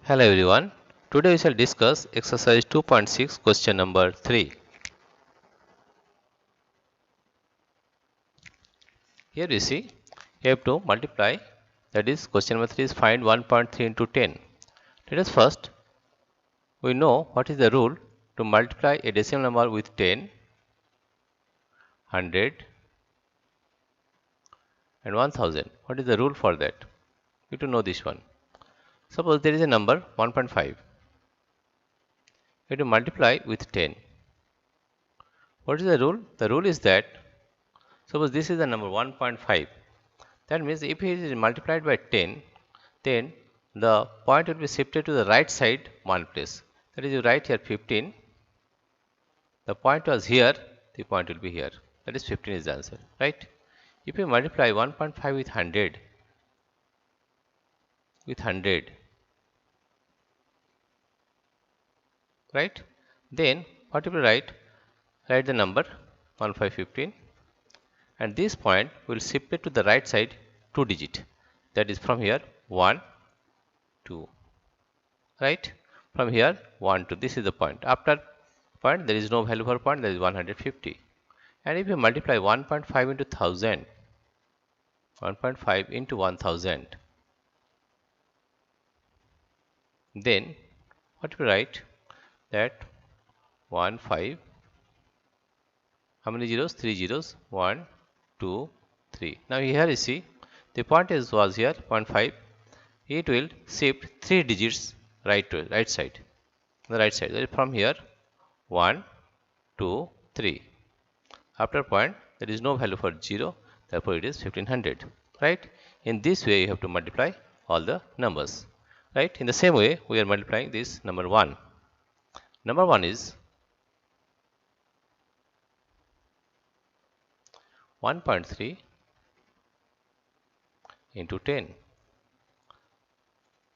Hello everyone. Today we shall discuss exercise 2.6 question number 3. Here we see you have to multiply, that is question number 3 is find 1.3 into 10. Let us first we know what is the rule to multiply a decimal number with 10, 100 and 1000. What is the rule for that? We have to know this one. Suppose there is a number 1.5. You have to multiply with 10. What is the rule? The rule is that suppose this is the number 1.5. That means if it is multiplied by 10, then the point will be shifted to the right side one place. That is, you write here 15. The point was here, the point will be here. That is 15 is the answer, right? If you multiply 1.5 with 100, right? Then what you will write? Write the number 1515, and this point will shift it to the right side 2 digit. That is from here 1, 2. Right, from here 1 to this is the point. After point there is no value for point, that is 150. And if you multiply 1.5 into 1000, 1.5 into 1000, then what we write? That 1 5, how many zeros? 3 zeros, 1 2 3. Now here you see the point was here 0.5. It will shift 3 digits right to right side, the right side. That is from here 1 2 3. After point there is no value for 0, therefore it is 1500, right? In this way you have to multiply all the numbers, right? In the same way we are multiplying this number 1. Number 1 is 1.3 into 10.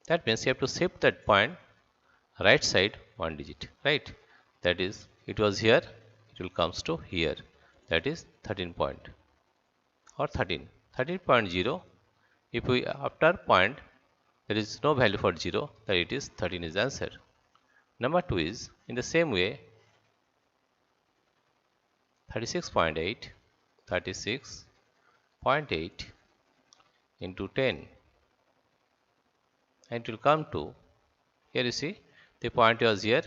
That means you have to shift that point right side one digit, right? That is, it was here, it will comes to here. That is 13 point or 13.0. If we after point there is no value for 0, that it is 13 is the answer. Number 2 is in the same way 36.8 into 10, and it will come to here. You see the point was here,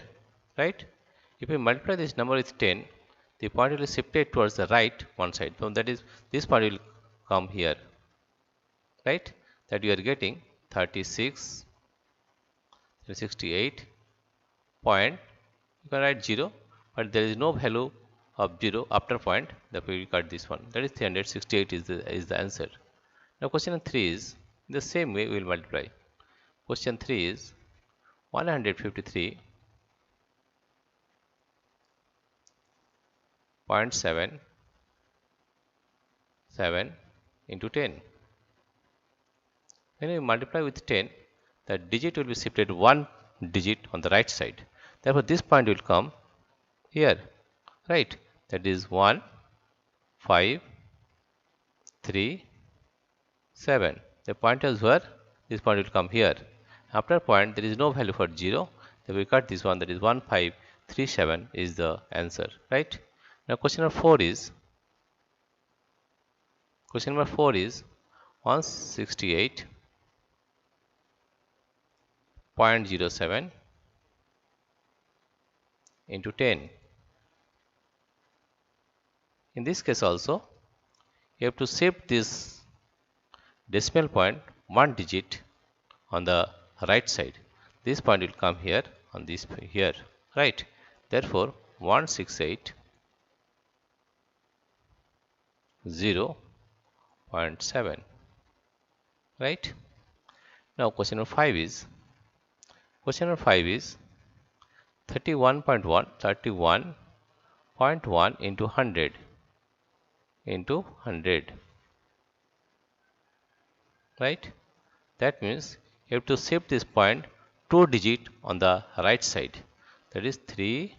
right? If we multiply this number with 10, the point will be shifted towards the right one side. So that is, this point will come here, right? That you are getting 68 point. You can write 0, but there is no value of 0 after point. Therefore, we cut this one. That is 368 is the answer. Now question 3 is in the same way we will multiply. Question 3 is 153.77 into 10. When you multiply with 10, the digit will be shifted one digit on the right side. Therefore, this point will come here, right? That is 1 5 3 7. The point is where this point will come here. After point there is no value for 0, then we cut this one, that is 1537 is the answer, right? Now question number 4 is 168.07 into 10. In this case also you have to shift this decimal point one digit on the right side. This point will come here on this here, right? Therefore 168.0.7, right? Now question number 5 is 31.1 into 100, right? That means you have to shift this point 2 digit on the right side. That is 3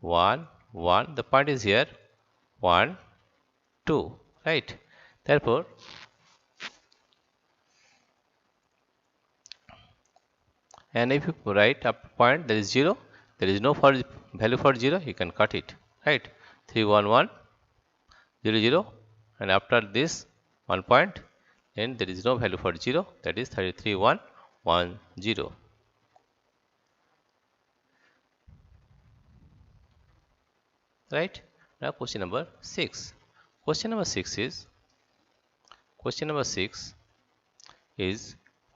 1 1. The point is here 1 2, right? And if you write up point there is 0, there is no value for 0, you can cut it, right? 3 1 1 0 0, and after this 1 point, then there is no value for 0, that is 33 1 1 0. Right? Now question number 6. Question number 6 is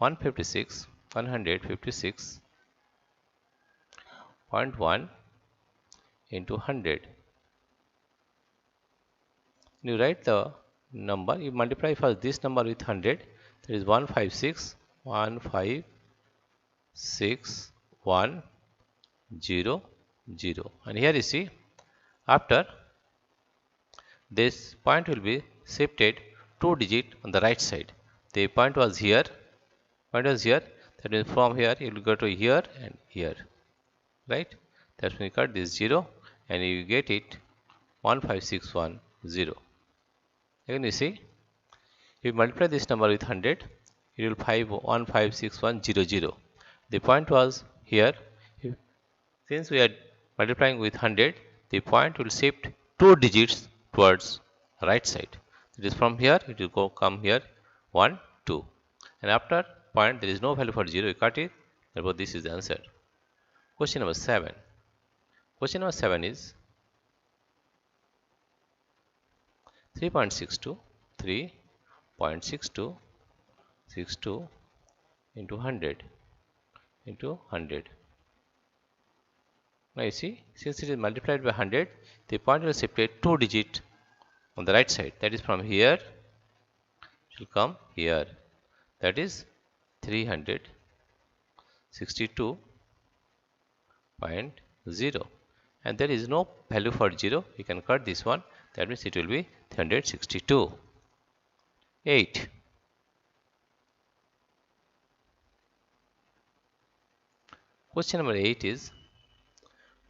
156.1 into 100. You write the number, you multiply first this number with 100, that is 156.160.0. And here you see, after this point will be shifted 2 digit on the right side. The point was here, that means from here you will go to here and here, right? That's when you cut this 0 and you get it 15610. Again you see, if you multiply this number with 100, it will 156.100. The point was here. Since we are multiplying with 100, the point will shift 2 digits towards right side. It is from here, it will come here 1 2, and after point there is no value for 0, you cut it. Therefore this is the answer. Question number 7. Question number 7 is 3.62 62 into 100 into 100. Now you see, since it is multiplied by 100, the point will separate 2 digit on the right side. That is from here, it will come here. That is 362.0. And there is no value for 0. You can cut this one. That means it will be 362. 8. Question number 8 is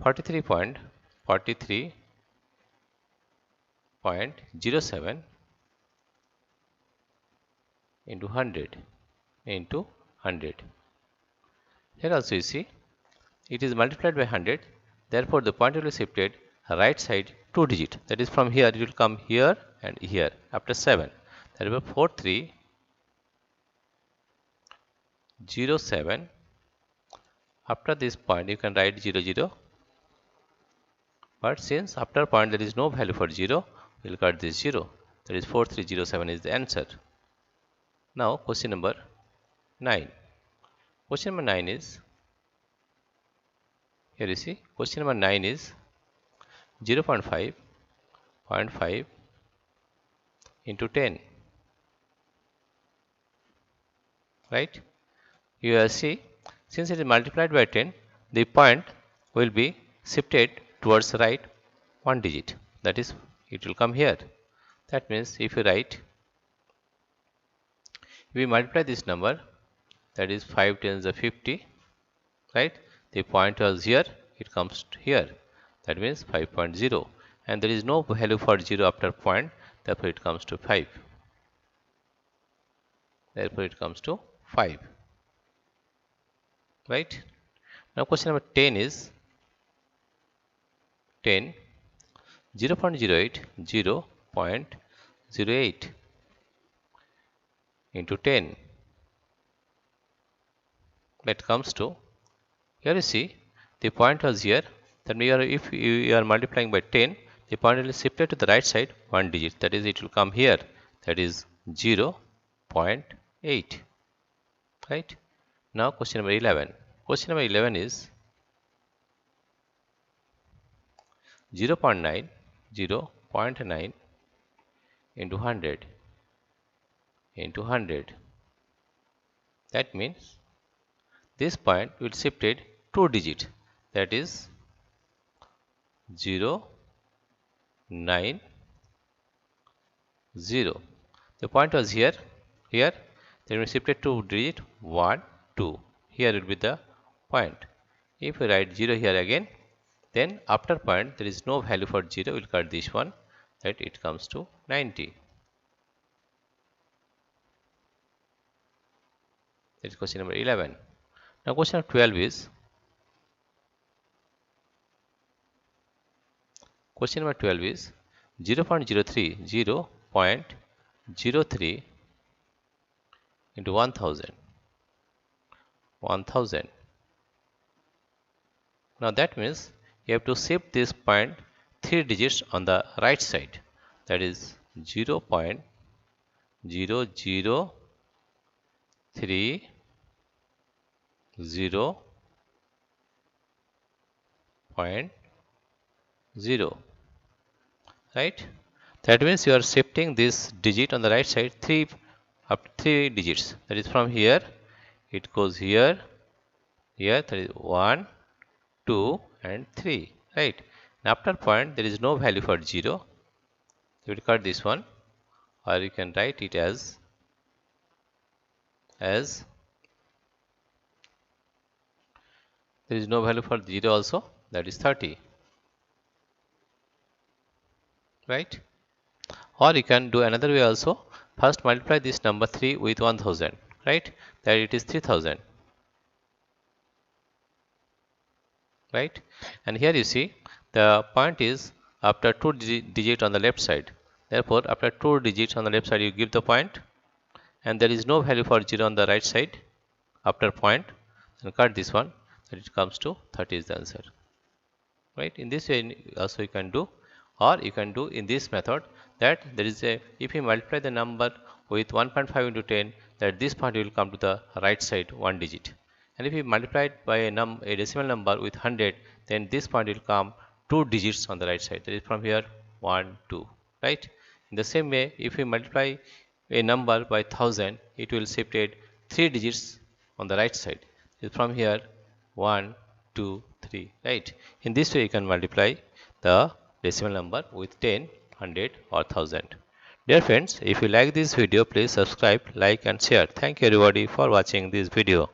43.07 into 100 into 100. Here also you see, it is multiplied by 100. Therefore the point will be shifted right side 2 digit. That is from here, it will come here and here after 7. Therefore 4307. After this point you can write 0 0, but since after point there is no value for 0, we will cut this 0. That is 4307 is the answer. Now question number 9. Question number 9 is, here you see, question number 9 is 0.5 into 10. Right? You will see, since it is multiplied by 10, the point will be shifted towards right 1 digit. That is, it will come here. That means if you write, if we multiply this number, that is 5 10s are 50, right? The point was here, it comes here. That means 5.0, and there is no value for 0 after point. Therefore it comes to 5. Therefore it comes to 5. Right? Now question number 10 is 10 0.08 into 10. That comes to, here you see, the point was here. Then if you are multiplying by 10, the point will be shifted to the right side 1 digit. That is, it will come here. That is 0.8. Right? Now question number 11. Question number 11 is 0.9 into 100 into 100. That means this point will shifted 2 digit. That is 0 9 0. The point was here. Then we shifted 2 digit 1 2. Here will be the point. If we write 0 here again, then after point there is no value for 0. We'll cut this one. That it comes to 90. That is question number 11. Now question number 12 is Question number 12 is 0.03 0.03 into 1000. Now that means you have to shift this point 3 digits on the right side. That is 0.0030, right? That means you are shifting this digit on the right side 3 digits. That is from here, it goes here, that is 1, 2 and 3, right? And after point there is no value for 0. You will cut this one, or you can write it as there is no value for 0 also, that is 30, right? Or you can do another way also. First multiply this number 3 with 1000, right? That it is 3000, right? And here you see the point is after 2 digit on the left side. Therefore after 2 digits on the left side you give the point, and there is no value for 0 on the right side after point, and cut this one, that it comes to 30 is the answer, right? In this way also you can do, or you can do in this method, that there is a, if you multiply the number with 1.5 into 10, that this point will come to the right side 1 digit, and if you multiply it by a decimal number with 100, then this point will come 2 digits on the right side, that is from here 1 2, right? In the same way, if you multiply a number by 1000, it will shift it 3 digits on the right side, is from here 1 2 3, right? In this way you can multiply the decimal number with 10, 100 or 1000. Dear friends, if you like this video, please subscribe, like and share. Thank you everybody for watching this video.